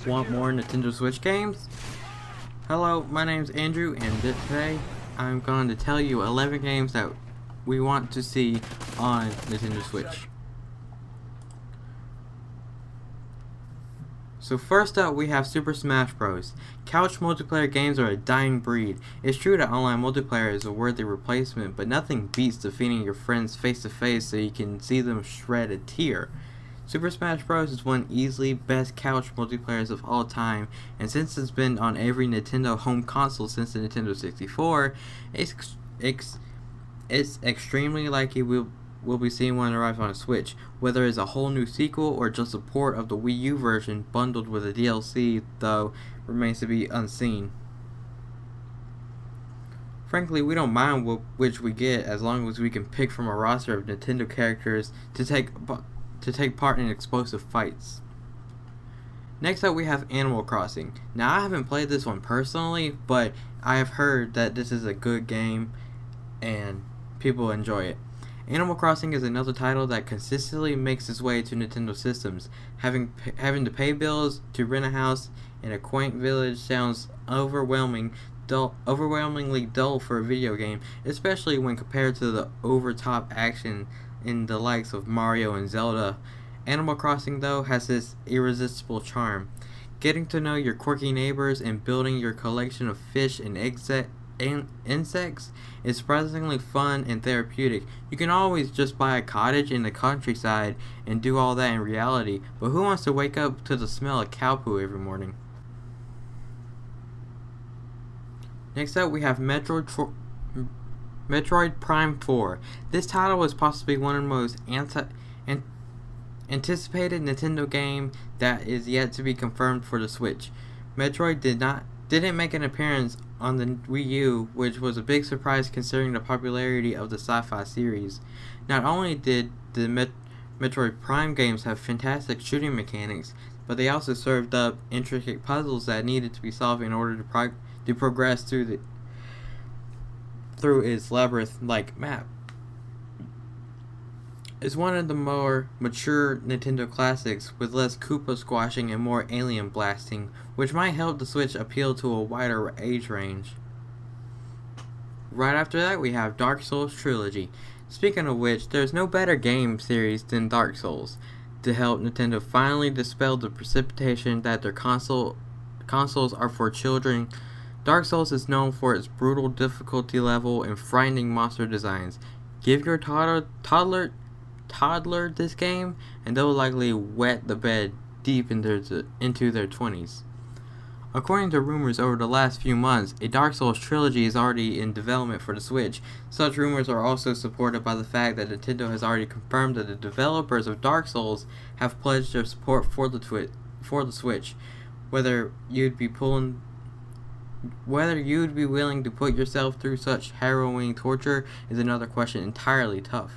Want more Nintendo Switch games? Hello, my name's Andrew, and today I'm going to tell you 11 games that we want to see on Nintendo Switch. So first up, we have Super Smash Bros. Couch multiplayer games are a dying breed. It's true that online multiplayer is a worthy replacement, but nothing beats defeating your friends face to face so you can see them shred a tear. Super Smash Bros. Is one easily best couch multiplayers of all time, and since it's been on every Nintendo home console since the Nintendo 64, it's extremely likely we'll be seeing one arrive on a Switch. Whether it's a whole new sequel or just a port of the Wii U version bundled with a DLC, though, remains to be unseen. Frankly, we don't mind which we get as long as we can pick from a roster of Nintendo characters to take part in explosive fights. Next up, we have Animal Crossing. Now, I haven't played this one personally, but I have heard that this is a good game and people enjoy it. Animal Crossing is another title that consistently makes its way to Nintendo systems. Having to pay bills to rent a house in a quaint village sounds overwhelmingly dull for a video game, especially when compared to the over-top action in the likes of Mario and Zelda. Animal Crossing, though, has this irresistible charm. Getting to know your quirky neighbors and building your collection of fish and insects is surprisingly fun and therapeutic. You can always just buy a cottage in the countryside and do all that in reality, but who wants to wake up to the smell of cow poo every morning? Next up, we have Metroid Prime 4. This title was possibly one of the most anticipated Nintendo game that is yet to be confirmed for the Switch. Metroid didn't make an appearance on the Wii U, which was a big surprise considering the popularity of the sci-fi series. Not only did the Metroid Prime games have fantastic shooting mechanics, but they also served up intricate puzzles that needed to be solved in order to progress through its labyrinth-like map. It's one of the more mature Nintendo classics with less Koopa squashing and more alien blasting, which might help the Switch appeal to a wider age range. Right after that, we have Dark Souls Trilogy. Speaking of which, there's no better game series than Dark Souls to help Nintendo finally dispel the precipitation that their consoles are for children. Dark Souls is known for its brutal difficulty level and frightening monster designs. Give your toddler this game, and they'll likely wet the bed deep into their 20s. According to rumors over the last few months, a Dark Souls trilogy is already in development for the Switch. Such rumors are also supported by the fact that Nintendo has already confirmed that the developers of Dark Souls have pledged their support for the Switch. Whether you'd be willing to put yourself through such harrowing torture is another question entirely though.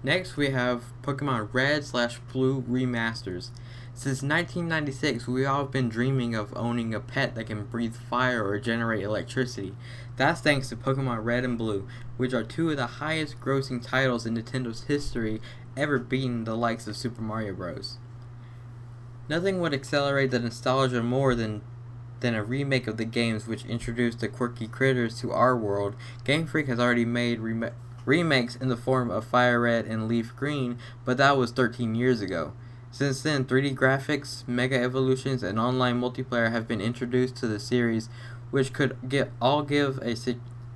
Next, we have Pokemon Red/Blue remasters. Since 1996, we all have been dreaming of owning a pet that can breathe fire or generate electricity. That's thanks to Pokemon Red and Blue, which are two of the highest grossing titles in Nintendo's history, ever beating the likes of Super Mario Bros. Nothing would accelerate the nostalgia more than a remake of the games which introduced the quirky critters to our world. Game Freak has already made remakes in the form of Fire Red and Leaf Green, but that was 13 years ago. Since then, 3D graphics, Mega Evolutions, and online multiplayer have been introduced to the series, which could give a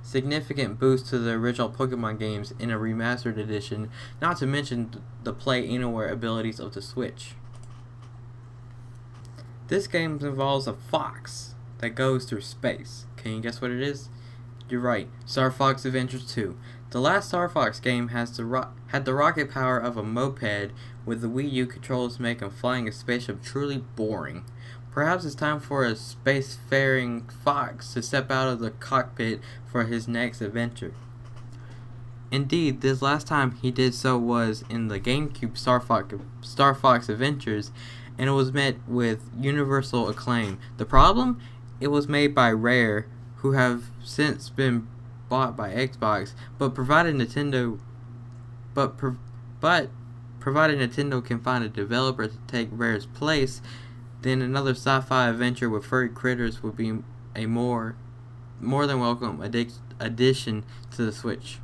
significant boost to the original Pokemon games in a remastered edition, not to mention the play anywhere abilities of the Switch. This game involves a fox that goes through space. Can you guess what it is? You're right, Star Fox Adventures 2. The last Star Fox game had the rocket power of a moped, with the Wii U controls making flying a spaceship truly boring. Perhaps it's time for a spacefaring fox to step out of the cockpit for his next adventure. Indeed, this last time he did so was in the GameCube Star Fox Adventures, and it was met with universal acclaim. The problem? It was made by Rare, who have since been bought by Xbox, but provided Nintendo can find a developer to take Rare's place, then another sci-fi adventure with furry critters would be a more than welcome addition to the Switch.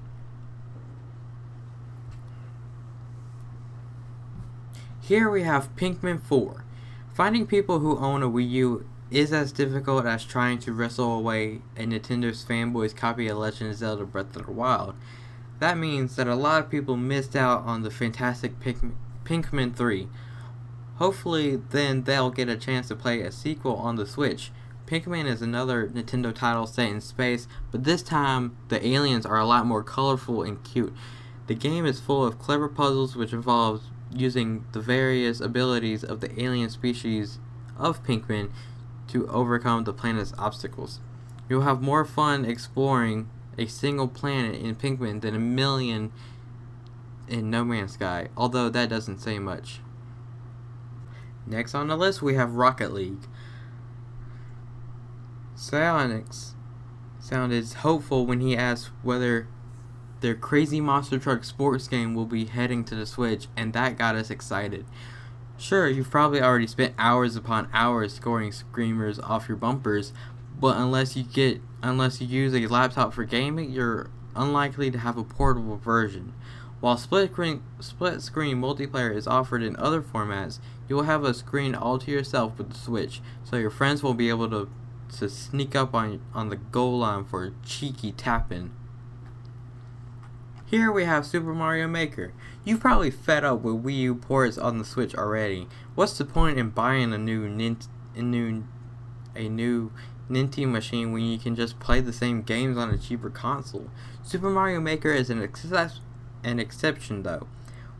Here we have Pikmin 4. Finding people who own a Wii U is as difficult as trying to wrestle away a Nintendo's fanboy's copy of Legend of Zelda Breath of the Wild. That means that a lot of people missed out on the fantastic Pikmin 3. Hopefully then they'll get a chance to play a sequel on the Switch. Pikmin is another Nintendo title set in space, but this time the aliens are a lot more colorful and cute. The game is full of clever puzzles which involves using the various abilities of the alien species of Pikmin to overcome the planet's obstacles. You'll have more fun exploring a single planet in Pikmin than a million in No Man's Sky, although that doesn't say much. Next on the list we have Rocket League. Psyonix sounded hopeful when he asked whether their Crazy Monster Truck sports game will be heading to the Switch, and that got us excited. Sure, you've probably already spent hours upon hours scoring screamers off your bumpers, but unless you use a laptop for gaming, you're unlikely to have a portable version. While split screen multiplayer is offered in other formats, you will have a screen all to yourself with the Switch, so your friends will be able to sneak up on the goal line for a cheeky tap-in. Here we have Super Mario Maker. You've probably fed up with Wii U ports on the Switch already. What's the point in buying a new Ninty machine when you can just play the same games on a cheaper console? Super Mario Maker is an exception though,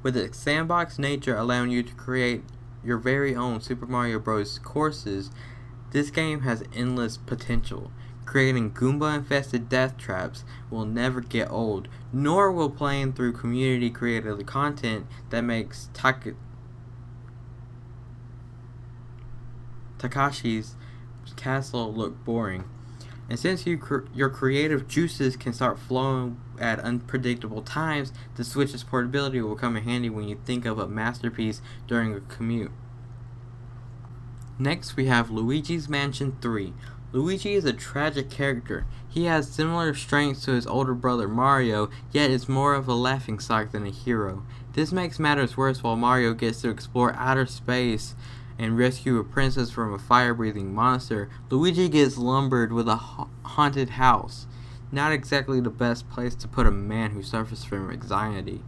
with its sandbox nature allowing you to create your very own Super Mario Bros. Courses. This game has endless potential. Creating Goomba-infested death traps will never get old, nor will playing through community-created content that makes Takashi's Castle look boring. And since your creative juices can start flowing at unpredictable times, the Switch's portability will come in handy when you think of a masterpiece during a commute. Next we have Luigi's Mansion 3. Luigi is a tragic character. He has similar strengths to his older brother Mario, yet is more of a laughingstock than a hero. This makes matters worse while Mario gets to explore outer space and rescue a princess from a fire-breathing monster. Luigi gets lumbered with a haunted house. Not exactly the best place to put a man who suffers from anxiety.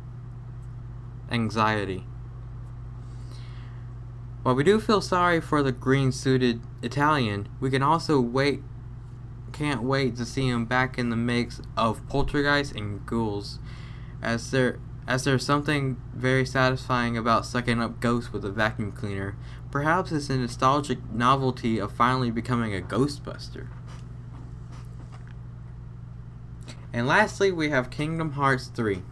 While we do feel sorry for the green-suited Italian, we can also can't wait to see him back in the mix of poltergeists and ghouls, as there's something very satisfying about sucking up ghosts with a vacuum cleaner. Perhaps it's a nostalgic novelty of finally becoming a Ghostbuster. And lastly, we have Kingdom Hearts 3.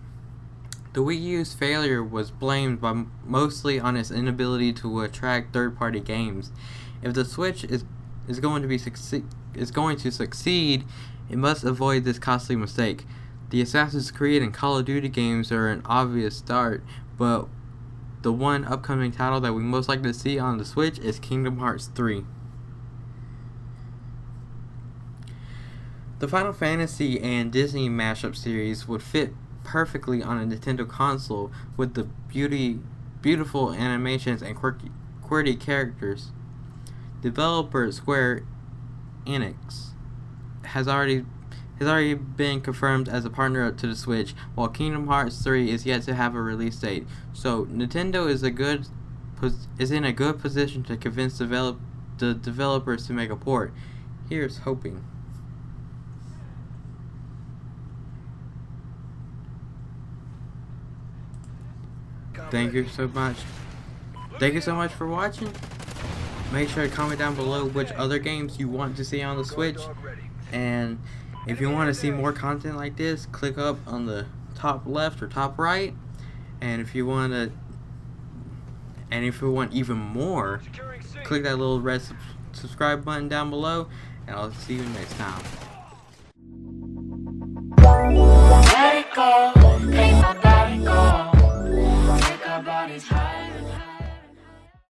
The Wii U's failure was blamed mostly on its inability to attract third-party games. If the Switch is going to succeed, it must avoid this costly mistake. The Assassin's Creed and Call of Duty games are an obvious start, but the one upcoming title that we most like to see on the Switch is Kingdom Hearts 3. The Final Fantasy and Disney mashup series would fit perfectly on a Nintendo console with the beautiful animations and quirky characters. Developer Square Enix has already been confirmed as a partner to the Switch, while Kingdom Hearts 3 is yet to have a release date. So Nintendo is in a good position to convince the developers to make a port. Here's hoping. Thank you so much for watching. Make sure to comment down below which other games you want to see on the Switch, and if you want to see more content like this, click up on the top left or top right, and if you want even more, click that little red subscribe button down below, and I'll see you next time.